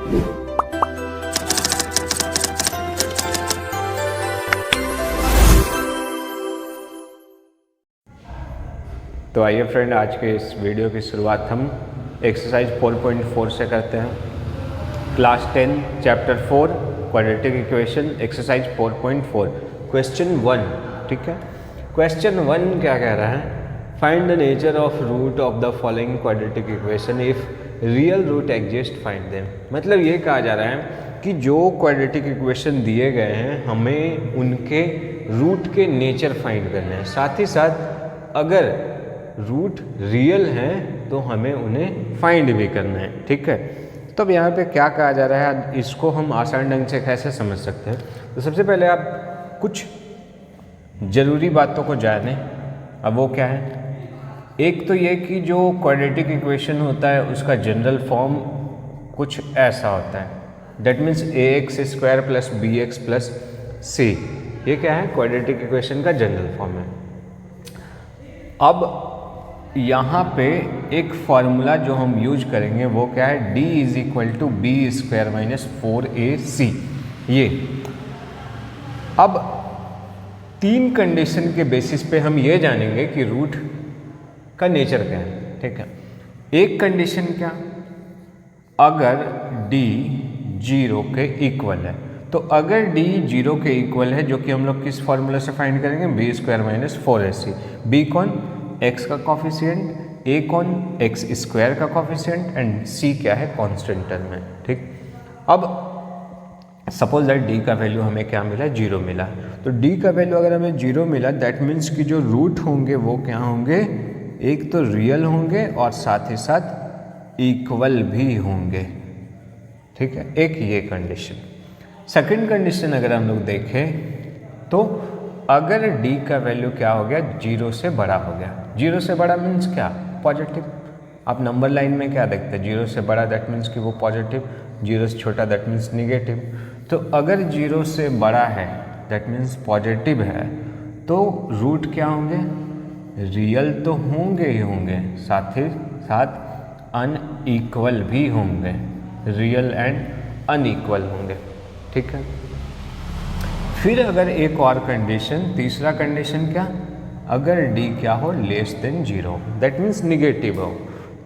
तो आइए फ्रेंड, आज के इस वीडियो की शुरुआत हम एक्सरसाइज 4.4 से करते हैं। Class 10 chapter 4 quadratic equation exercise 4.4 question 1। ठीक है, क्वेश्चन 1 क्या कह रहा है? Find the nature of root of the following quadratic equation if real root exist find them. मतलब ये कहा जा रहा है कि जो क्वाड्रेटिक इक्वेशन दिए गए हैं हमें उनके रूट के नेचर फाइंड करने हैं, साथ ही साथ अगर रूट रियल हैं तो हमें उन्हें फाइंड भी करना है। ठीक है, तो अब यहाँ पे क्या कहा जा रहा है, इसको हम आसान ढंग से कैसे समझ सकते हैं? तो सबसे पहले आप कुछ ज़रूरी बातों को जानें। अब वो क्या है? एक तो ये कि जो क्वाड्रेटिक इक्वेशन होता है उसका जनरल फॉर्म कुछ ऐसा होता है, that means ax² plus bx plus c। ये क्या है? क्वाड्रेटिक इक्वेशन का जनरल फॉर्म है। अब यहाँ पे एक फार्मूला जो हम यूज करेंगे वो क्या है? d = b² minus 4ac। ये अब तीन कंडीशन के बेसिस पे हम ये जानेंगे कि रूट का नेचर क्या है। ठीक है, एक कंडीशन क्या? अगर d 0 के इक्वल है, तो अगर d 0 के इक्वल है, जो कि हम लोग किस फार्मूला से फाइंड करेंगे? b² minus 4ac। b कौन? x का कॉफिशिएंट, a कौन? x² का कॉफिशिएंट एंड c क्या है? कांस्टेंट टर्म है। ठीक, अब सपोज दैट d का वैल्यू हमें क्या मिला? 0 मिला। तो d का वैल्यू अगर हमें 0 मिला, दैट मीन्स कि जो रूट होंगे वो क्या होंगे? एक तो रियल होंगे और साथ ही साथ इक्वल भी होंगे। ठीक है, एक ये कंडीशन। सेकंड कंडीशन अगर हम लोग देखें तो अगर d का वैल्यू क्या हो गया? 0 से बड़ा हो गया। 0 से बड़ा मीन्स क्या? पॉजिटिव। आप नंबर लाइन में क्या देखते हैं? 0 से बड़ा दैट मीन्स कि वो पॉजिटिव, 0 से छोटा दैट मीन्स निगेटिव। तो अगर 0 से बड़ा है दैट मीन्स पॉजिटिव है, तो रूट क्या होंगे? रियल तो होंगे ही होंगे, साथ ही साथ अनइक्वल भी होंगे। रियल एंड अनइक्वल होंगे। ठीक है, फिर अगर एक और कंडीशन, तीसरा कंडीशन क्या? अगर d क्या हो? Less than 0, that means negative हो,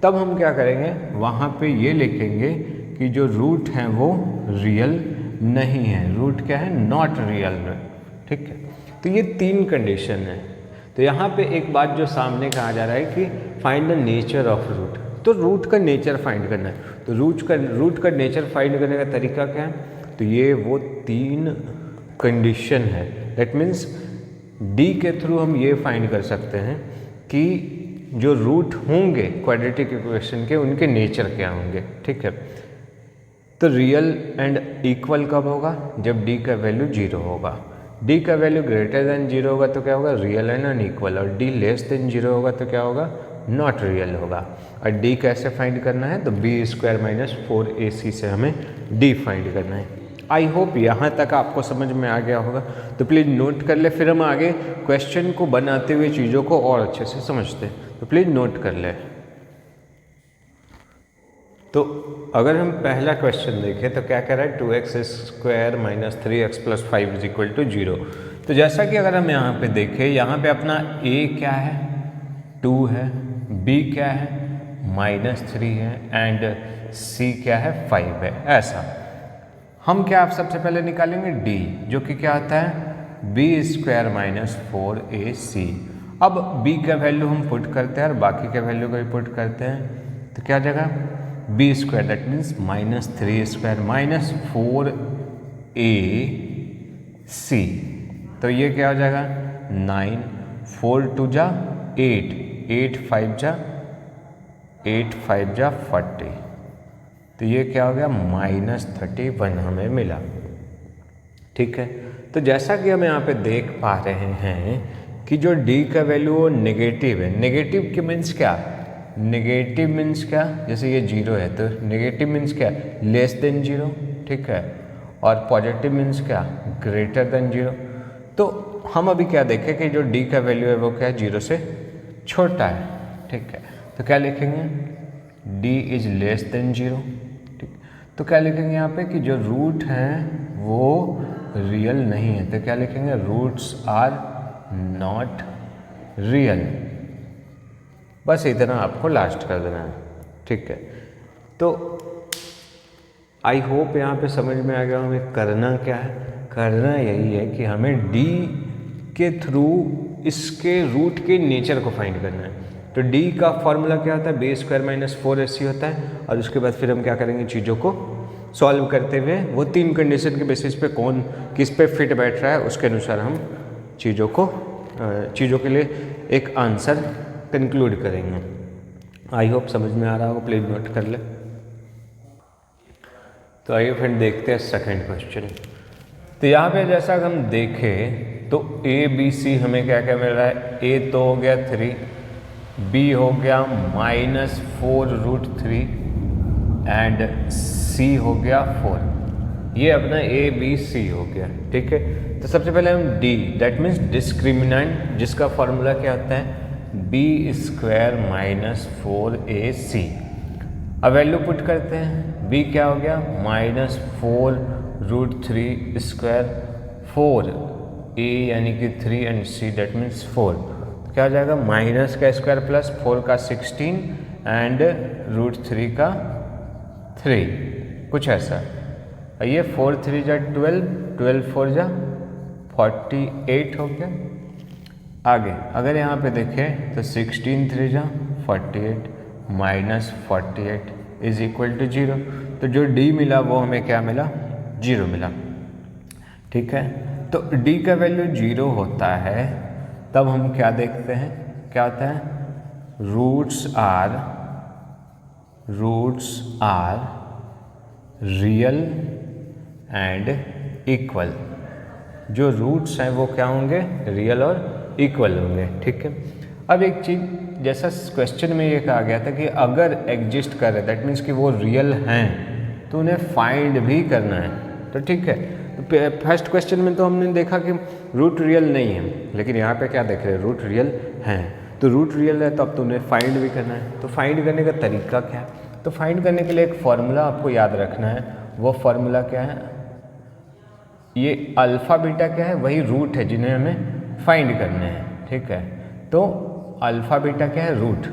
तब हम क्या करेंगे? वहाँ पे ये लिखेंगे कि जो रूट हैं वो रियल नहीं है। रूट क्या है? Not real. ठीक है, तो ये तीन कंडीशन है। तो यहाँ पे एक बात जो सामने कहा जा रहा है कि find the nature of root. तो रूट का नेचर फाइंड करना है। तो रूट का नेचर फाइंड करने का तरीका क्या है? तो ये वो तीन कंडीशन है, दैट मीन्स d के थ्रू हम ये फाइंड कर सकते हैं कि जो रूट होंगे क्वाड्रेटिक इक्वेशन के उनके नेचर क्या होंगे। ठीक है, तो रियल एंड इक्वल कब होगा? जब d का वैल्यू 0 होगा। d का वैल्यू ग्रेटर देन 0 होगा तो क्या होगा? Real and unequal. और d लेस देन 0 होगा तो क्या होगा? नॉट रियल होगा। और d कैसे फाइंड करना है? तो b² माइनस 4ac से हमें d फाइंड करना है। आई होप यहाँ तक आपको समझ में आ गया होगा। तो प्लीज़ नोट कर ले, फिर हम आगे क्वेश्चन को बनाते हुए चीज़ों को और अच्छे से समझते हैं। तो प्लीज़ नोट कर ले। तो अगर हम पहला क्वेश्चन देखें तो क्या कह रहा है? 2x² minus 3x plus 5 = 0। तो जैसा कि अगर हम यहाँ पे देखें, यहाँ पे अपना a क्या है? 2 है, b क्या है? -3 है एंड c क्या है? 5 है। ऐसा हम क्या सबसे पहले निकालेंगे? d, जो कि क्या आता है? b² minus 4ac। अब b का वैल्यू हम पुट करते हैं और बाकी के वैल्यू को भी पुट करते हैं, तो क्या जगह? b² that means -3² minus 4ac। तो ये क्या हो जाएगा? 9, 4 2 जा 8, 8 5 जा 40। तो ये क्या हो गया? -31 हमें मिला। ठीक है, तो जैसा कि हम यहाँ पे देख पा रहे हैं कि जो d का वैल्यू वो नेगेटिव है। नेगेटिव के मीन्स क्या? नेगेटिव मीन्स क्या? जैसे ये 0 है तो नेगेटिव मीन्स क्या? Less than 0। ठीक है, और पॉजिटिव मीन्स क्या? Greater than 0। तो हम अभी क्या देखें कि जो d का वैल्यू है वो क्या है? 0 से छोटा है। ठीक है, तो क्या लिखेंगे? d is less than 0। तो क्या लिखेंगे यहाँ पे कि जो रूट हैं वो रियल नहीं है, तो क्या लिखेंगे रूट्स आर नॉट रियल। बस इतना आपको लास्ट कर देना है, ठीक है। तो आई होप यहाँ पे समझ में आ गया हमें करना क्या है। करना यही है कि हमें डी के थ्रू इसके रूट के नेचर को फाइंड करना है। तो डी का फॉर्मूला क्या होता है, बी स्क्वायर माइनस 4ac होता है। और उसके बाद फिर हम क्या करेंगे, चीज़ों को सॉल्व करते हुए वो 3 कंडीशन के बेसिस पे कौन किस पे फिट बैठ रहा है उसके अनुसार हम चीज़ों के लिए एक आंसर कंक्लूड करेंगे। आई होप समझ में आ रहा होगा, प्लीज़ नोट कर ले। तो आइए फिर देखते हैं सेकंड क्वेश्चन। तो यहाँ पे जैसा हम देखें तो ए बी सी हमें क्या क्या मिल रहा है, ए तो हो गया 3, बी हो गया -4√3 एंड सी हो गया 4। ये अपना ए बी सी हो गया, ठीक है। तो सबसे पहले हम डी दैट मीन्स डिस्क्रिमिनेंट, जिसका फॉर्मूला क्या होता है बी स्क्वायर माइनस 4ac। अब वैल्यू पुट करते हैं, बी क्या हो गया -4√3 स्क्वायर 4, ए यानी कि 3 एंड सी दैट मीन्स 4। क्या हो जाएगा, माइनस का स्क्वायर प्लस 4 का 16 एंड √3 का 3, कुछ ऐसा। ये 4 3 जा 12, 12 4 जा 48 हो गया। आगे अगर यहाँ पे देखें तो 16 3 जा 48 -48 इज इक्वल टू 0। तो जो डी मिला वो हमें क्या मिला, 0 मिला, ठीक है। तो डी का वैल्यू 0 होता है तब हम क्या देखते हैं, क्या होता है roots are real and equal. जो रूट्स हैं वो क्या होंगे, रियल और इक्वल होंगे, ठीक है। अब एक चीज़, जैसा क्वेश्चन में ये कहा गया था कि अगर एग्जिस्ट कर रहे दैट मीन्स कि वो रियल हैं तो उन्हें फाइंड भी करना है, तो ठीक है। तो फर्स्ट क्वेश्चन में तो हमने देखा कि रूट रियल नहीं है, लेकिन यहाँ पे क्या देख रहे हैं, रूट रियल हैं। तो रूट रियल है तो अब तो उन्हें फाइंड भी करना है। तो फाइंड करने का तरीका क्या है, तो फाइंड करने के लिए एक फॉर्मूला आपको याद रखना है। वो फॉर्मूला क्या है, ये अल्फ़ा बीटा क्या है, वही रूट है जिन्हें हमें फाइंड करने हैं, ठीक है। तो अल्फ़ा बीटा क्या है, रूट,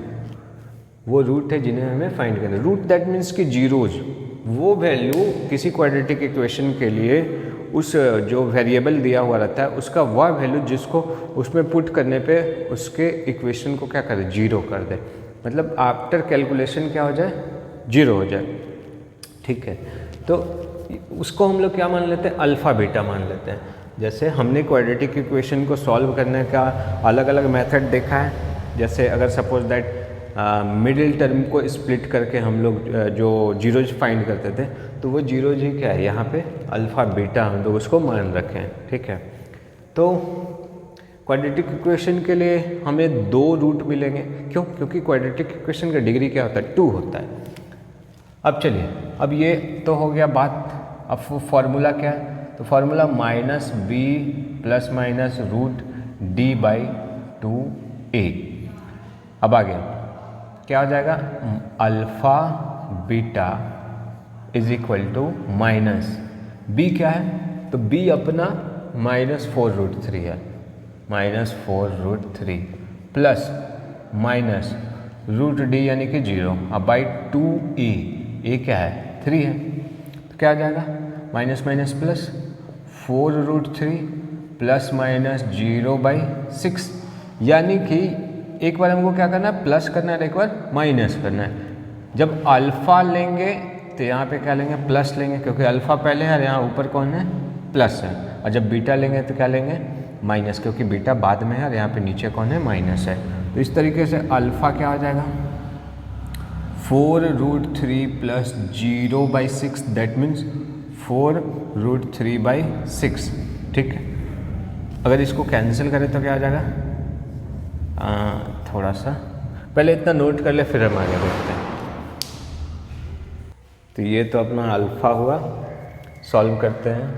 वो रूट है जिन्हें हमें फाइंड करना है। रूट दैट मीन्स कि जीरोज, वो वैल्यू किसी क्वाड्रेटिक इक्वेशन के लिए उस जो वेरिएबल दिया हुआ रहता है उसका वह वैल्यू जिसको उसमें पुट करने पे उसके इक्वेशन को क्या करे, 0 कर दे। मतलब आफ्टर कैलकुलेशन क्या हो जाए, 0 हो जाए, ठीक है। तो उसको हम लोग क्या मान लेते हैं, अल्फ़ा बीटा मान लेते हैं। जैसे हमने क्वाड्रेटिक इक्वेशन को सॉल्व करने का अलग अलग मेथड देखा है। जैसे अगर सपोज दैट मिडिल टर्म को स्प्लिट करके हम लोग जो जीरोज फाइंड करते थे, तो वो जीरोज ही क्या है, यहाँ पे अल्फ़ा बीटा हम लोग उसको मान रखे हैं, ठीक है। तो क्वाड्रेटिक इक्वेशन के लिए हमें 2 रूट मिलेंगे, क्यों, क्योंकि क्वाड्रेटिक इक्वेशन का डिग्री क्या होता है, 2 होता है। अब चलिए, अब ये तो हो गया बात। अब फॉर्मूला क्या है, तो फार्मूला -b ± √d/2a। अब आगे क्या हो जाएगा, alpha beta is equal to minus b क्या है, तो बी अपना -4√3 है, -4√3 प्लस माइनस √d यानी कि 0 अब बाई 2a, ए क्या है 3 है, तो क्या आ जाएगा minus minus plus 4√3 plus minus 0/6। यानी कि एक बार हमको क्या करना है, प्लस करना है, एक बार माइनस करना है। जब अल्फ़ा लेंगे तो यहाँ पे क्या लेंगे, प्लस लेंगे, क्योंकि अल्फ़ा पहले है और यहाँ ऊपर कौन है, प्लस है। और जब बीटा लेंगे तो क्या लेंगे, माइनस, क्योंकि बीटा बाद में है और यहाँ पे नीचे कौन है, माइनस है। तो इस तरीके से अल्फ़ा क्या हो जाएगा, 4√3 प्लस 0/6 दैट मीन्स 4√3/6, ठीक है। अगर इसको कैंसिल करें तो क्या हो जाएगा, थोड़ा सा पहले इतना नोट कर ले फिर हम आगे बढ़ते हैं। तो ये तो अपना अल्फ़ा हुआ, सॉल्व करते हैं।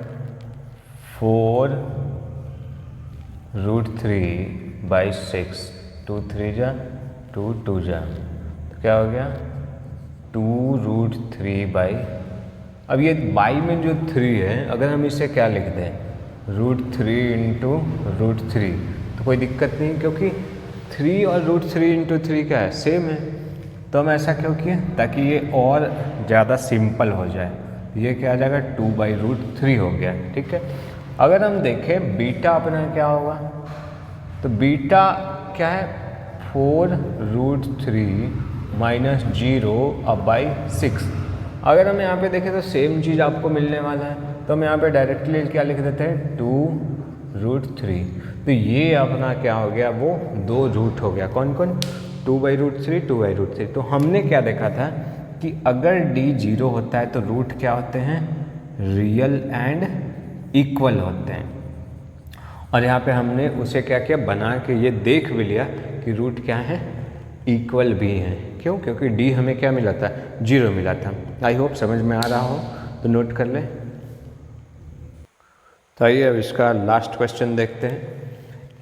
4√3/6, 2 3 जा 2 2 जा, तो क्या हो गया 2√3/6 अब ये बाई में जो 3 है, अगर हम इसे क्या लिख दें, √3 इंटू √3, तो कोई दिक्कत नहीं, क्योंकि 3 और √3 इंटू 3 क्या है, सेम है। तो हम ऐसा क्यों किए, ताकि ये और ज़्यादा सिंपल हो जाए। ये क्या आ जाएगा, 2/√3 हो गया, ठीक है। अगर हम देखें बीटा अपना क्या होगा, तो बीटा क्या है, 4√3 माइनस 0/6। अगर हम यहाँ पे देखें तो सेम चीज़ आपको मिलने वाला है, तो हम यहाँ पे डायरेक्टली क्या लिख देते हैं, 2√3। तो ये अपना क्या हो गया, वो 2 रूट हो गया। कौन कौन, 2/√3, 2/√3। तो हमने क्या देखा था कि अगर d 0 होता है तो रूट क्या होते हैं, रियल एंड इक्वल होते हैं। और यहाँ पे हमने उसे क्या किया, बना के ये देख भी लिया कि रूट क्या है, इक्वल भी है। क्यों, क्योंकि d हमें क्या मिला था, 0 मिला था। आई होप समझ में आ रहा हो, तो नोट कर लें। तो आइए अब इसका लास्ट क्वेश्चन देखते हैं।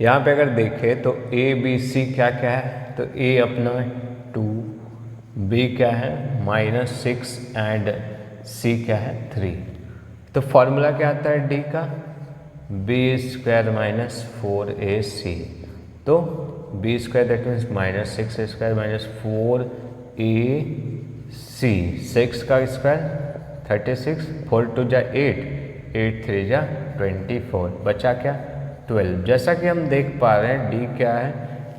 यहाँ पे अगर देखें तो a b c क्या क्या है, तो a अपना 2, b क्या है -6 एंड c क्या है 3। तो फॉर्मूला क्या आता है d का, b² - 4ac। तो b² that means -6 square -4ac, 6 का स्क्वायर 36, 4 2 जा 8, 8 3 जा 24, बचा क्या 12। जैसा कि हम देख पा रहे हैं d क्या है,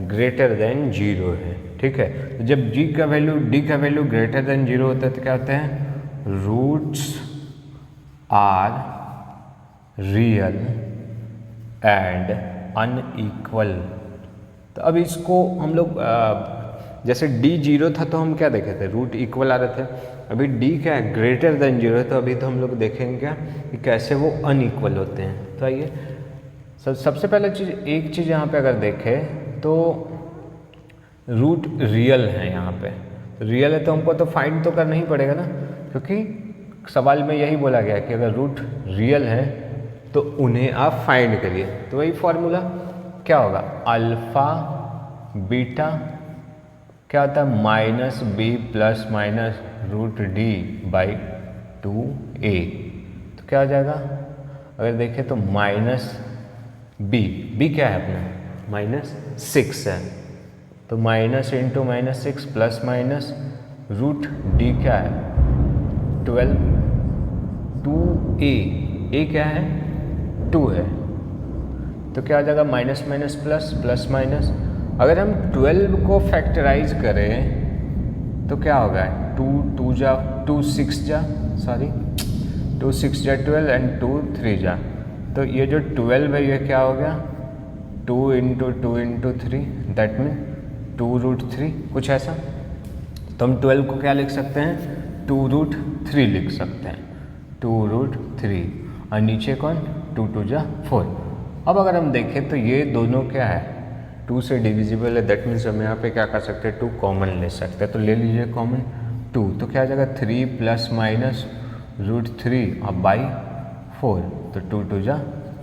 ग्रेटर देन 0 है, ठीक है। तो जब d का वैल्यू ग्रेटर देन 0 होता है तो क्या होते हैं, roots are real and unequal. तो अब इसको हम लोग जैसे d 0 था तो हम क्या देखे थे, रूट इक्वल आ रहे थे। अभी d क्या है, ग्रेटर देन 0 है, तो अभी तो हम लोग देखेंगे क्या कि कैसे वो अनइक्वल होते हैं। तो आइए सबसे पहले एक चीज़ यहाँ पे अगर देखें तो रूट रियल है। यहाँ पे रियल है तो हमको तो फाइंड तो करना ही पड़ेगा ना, क्योंकि सवाल में यही बोला गया कि अगर रूट रियल है तो उन्हें आप फाइंड करिए। तो वही फॉर्मूला क्या होगा, अल्फ़ा बीटा क्या होता है, -b प्लस माइनस √d/2a। तो क्या हो जाएगा, अगर देखें तो -b क्या है अपना, -6 है, तो minus into -6 plus minus √d क्या है 12, 2a क्या है 2 है, तो क्या आ जाएगा minus minus plus, plus minus. अगर हम 12 को फैक्टराइज करें तो क्या होगा, 2 6 जा 12 एंड 2 3 जा, तो ये जो 12 है ये क्या हो गया 2 × 2 × 3 दैट मीन 2√3 कुछ ऐसा। तो हम 12 को क्या लिख सकते हैं, 2√3 लिख सकते हैं, 2√3। और नीचे कौन, 2 2 जा 4। अब अगर हम देखें तो ये दोनों क्या है, 2 से डिविजिबल है, दैट मीन्स हम यहाँ पे क्या कर सकते हैं, 2 कॉमन ले सकते हैं। तो ले लीजिए कॉमन 2, तो क्या आ जाएगा 3 प्लस माइनस √3 और बाई 4, तो 2 2 जा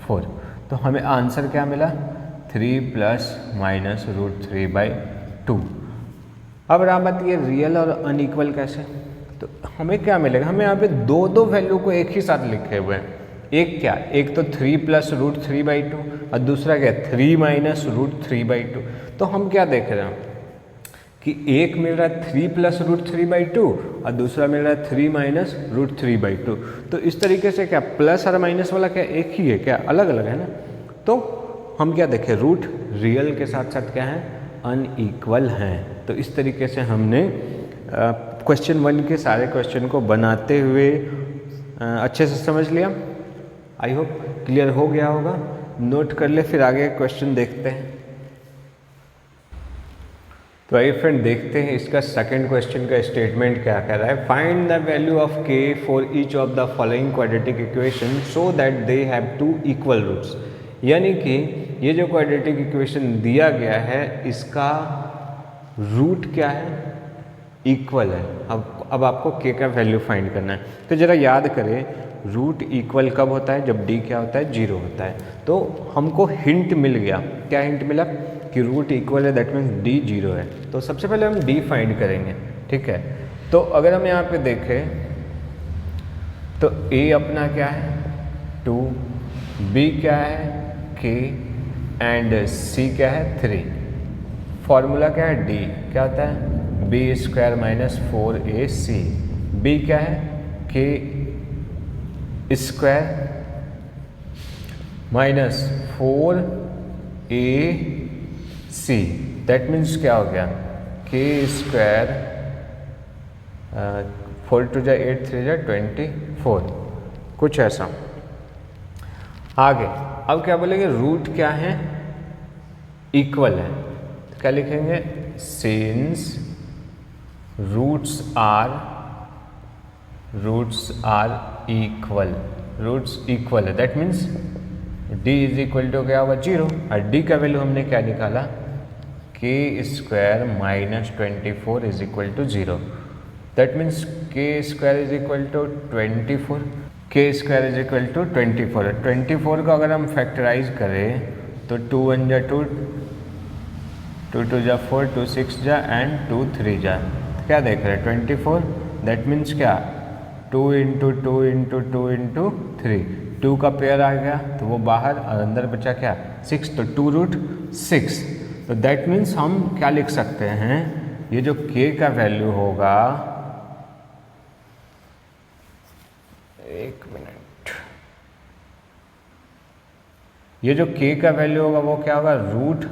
4। तो हमें आंसर क्या मिला, 3 प्लस माइनस √3/2। अब रहा बात ये रियल और अनइक्वल कैसे, तो हमें क्या मिलेगा, हमें यहाँ पे दो वैल्यू को एक ही साथ लिखे हुए हैं। एक क्या, एक तो 3 प्लस √3/2 और दूसरा क्या 3 माइनस √3/2। तो हम क्या देख रहे हैं कि एक मिल रहा है 3 प्लस √3/2 और दूसरा मिल रहा है 3 माइनस √3/2। तो इस तरीके से क्या प्लस और माइनस वाला क्या एक ही है, क्या अलग अलग है ना। तो हम क्या देखें, रूट रियल के साथ साथ क्या है अनइक्वल हैं। तो इस तरीके से हमने क्वेश्चन 1 के सारे क्वेश्चन को बनाते हुए अच्छे से समझ लिया। आई होप क्लियर हो गया होगा। नोट कर ले, फिर आगे क्वेश्चन देखते हैं। तो आइए फ्रेंड देखते हैं इसका सेकंड क्वेश्चन का स्टेटमेंट क्या कह रहा है। Find the value of k for each of the following quadratic equation so that they have 2 equal roots. यानी कि ये जो क्वाड्रेटिक इक्वेशन दिया गया है इसका रूट क्या है, इक्वल है। अब आपको k का वैल्यू फाइंड करना है। तो ज़रा याद करें, रूट इक्वल कब होता है, जब d क्या होता है 0 होता है। तो हमको हिंट मिल गया, क्या हिंट मिला कि रूट इक्वल है, दैट मीन्स d 0 है। तो सबसे पहले हम d फाइंड करेंगे, ठीक है। तो अगर हम यहाँ पे देखें तो a अपना क्या है 2, b क्या है k एंड c क्या है 3। फॉर्मूला क्या है d क्या होता है b square minus 4ac। b क्या है k square minus 4ac। That means क्या हो गया k स्क्वायर 4 टू जा 8 3 जा 24, कुछ ऐसा। आगे अब क्या बोलेंगे रूट क्या है इक्वल है, तो क्या लिखेंगे since roots are equal, roots equal है that means d is equal to क्या होगा 0, और d का वैल्यू हमने क्या निकाला k square minus 24 is equal to 0। That means k square is equal to 24, k square is equal to 24। 24 को अगर हम फैक्टराइज करें तो 2 1 जा 2, 2 2 जा 4, 2 6 जा एंड 2 3 जा, क्या देख रहे हैं 24। दैट मीन्स क्या 2 इंटू 2 इंटू 2 इंटू 3, 2 का पेयर आ गया तो वो बाहर और अंदर बचा क्या 6, तो 2 रूट 6। तो दैट मीन्स हम क्या लिख सकते हैं ये जो k का वैल्यू होगा, एक मिनट, ये जो k का वैल्यू होगा वो क्या होगा रूट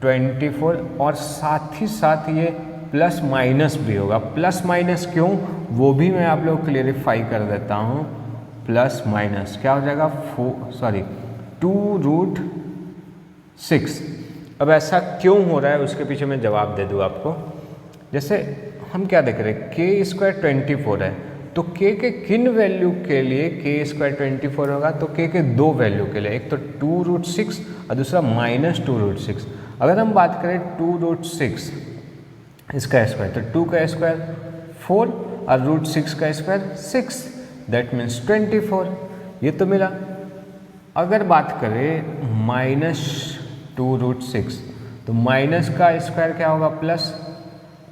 24, और साथ ही साथ ये प्लस माइनस भी होगा। प्लस माइनस क्यों वो भी मैं आप लोग क्लियरिफाई कर देता हूँ। प्लस माइनस क्या हो जाएगा 2 रूट 6। अब ऐसा क्यों हो रहा है उसके पीछे मैं जवाब दे दूँ आपको। जैसे हम क्या देख रहे हैं k स्क्वायर 24 है, तो k के किन वैल्यू के लिए k स्क्वायर 24 होगा, तो k के दो वैल्यू के लिए, एक तो 2 रूट 6 और दूसरा माइनस 2 रूट 6। अगर हम बात करें 2 रूट 6 इसका स्क्वायर, तो 2 का स्क्वायर 4 और रूट 6 का स्क्वायर 6, दैट मीन्स 24, ये तो मिला। अगर बात करें माइनस 2 रूट 6, तो माइनस का स्क्वायर क्या होगा प्लस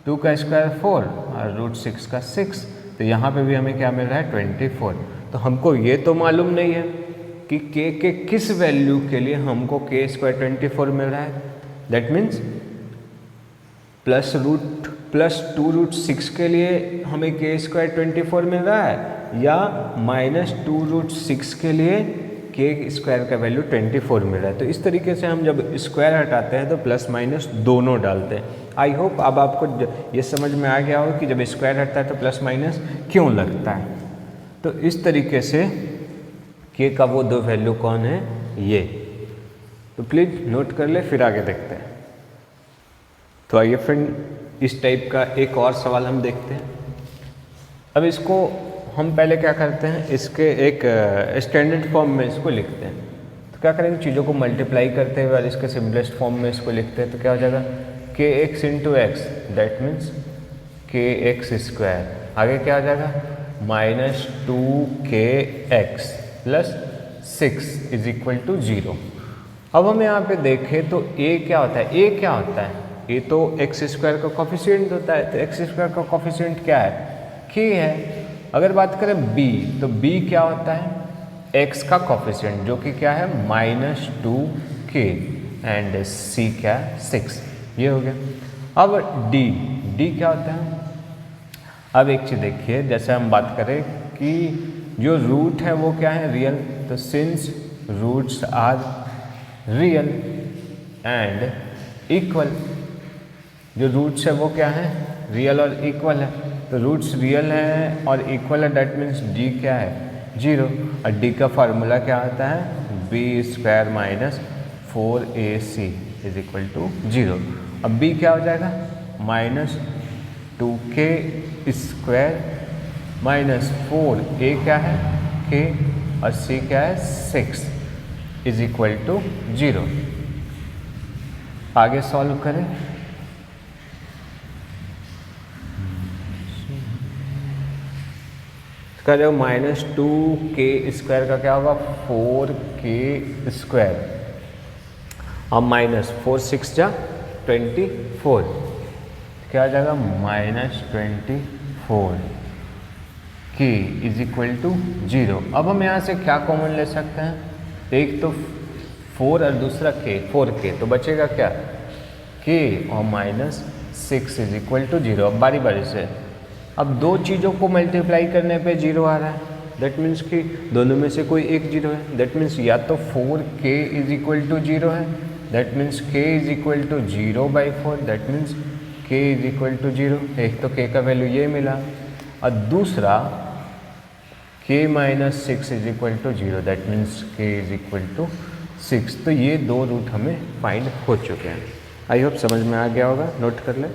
2 का स्क्वायर 4 और रूट 6 का 6, तो यहाँ पे भी हमें क्या मिल रहा है 24। तो हमको ये तो मालूम नहीं है कि k के किस वैल्यू के लिए हमको k स्क्वायर 24 मिल रहा है। दैट मीन्स प्लस 2 रूट 6 के लिए हमें k स्क्वायर 24 मिल रहा है, या माइनस 2 रूट 6 के लिए k स्क्वायर का वैल्यू 24 मिल रहा है। तो इस तरीके से हम जब स्क्वायर हटाते हैं तो प्लस माइनस दोनों डालते हैं। आई होप अब आपको ये समझ में आ गया हो कि जब स्क्वायर हटता है तो प्लस माइनस क्यों लगता है। तो इस तरीके से k का वो दो वैल्यू कौन है ये, तो प्लीज़ नोट कर ले, फिर आगे देखते हैं। तो आइए फ्रेंड इस टाइप का एक और सवाल हम देखते हैं। अब इसको हम पहले क्या करते हैं, इसके एक स्टैंडर्ड फॉर्म में इसको लिखते हैं। तो क्या करेंगे, चीज़ों को मल्टीप्लाई करते हुए और इसके सिंपलेस्ट फॉर्म में इसको लिखते हैं। तो क्या हो जाएगा kx into x, that means kx square, आगे क्या हो जाएगा minus 2kx plus 6 is equal to 0। अब हम यहाँ पे देखें तो a क्या होता है, a क्या होता है, a तो एक्स स्क्वायर का कॉफिशिएंट होता है। तो एक्स स्क्वायर का कॉफिशिएंट क्या है k है। अगर बात करें b, तो b क्या होता है x का कॉफिशिएंट जो कि क्या है माइनस 2k एंड c क्या है 6, ये हो गया। अब d क्या होता है। अब एक चीज़ देखिए, जैसे हम बात करें कि जो रूट है वो क्या है रियल, तो since roots are real and equal, जो रूट्स है वो क्या है रियल और इक्वल है। तो रूट्स रियल है और इक्वल है, दैट मीन्स d क्या है 0, और d का फार्मूला क्या होता है b square minus 4ac is equal to 0। अब b क्या हो जाएगा minus 2k square minus 4a क्या है k और c क्या है 6 इज इक्वल टू 0। आगे सॉल्व करें। इसका जो माइनस 2k स्क्वायर का क्या होगा 4k स्क्वायर, अब माइनस 4 6 जा 24, क्या आ जाएगा minus 24 k is equal to 0। अब हम यहाँ से क्या कॉमन ले सकते हैं, एक तो 4 और दूसरा k, 4k, तो बचेगा क्या, k और माइनस 6 इज इक्वल टू 0। अब बारी बारी से, अब दो चीज़ों को मल्टीप्लाई करने पे 0 आ रहा है, दैट मीन्स कि दोनों में से कोई एक 0 है, दैट मीन्स या तो 4k इज इक्वल टू 0 है, that means k is equal to 0/4, that means k is equal to 0। एक तो k का वैल्यू ये मिला, और दूसरा k minus 6 is equal to 0, that means k is equal to 6। तो ये दो रूट हमें फाइंड हो चुके हैं। आई होप समझ में आ गया होगा, नोट कर लें।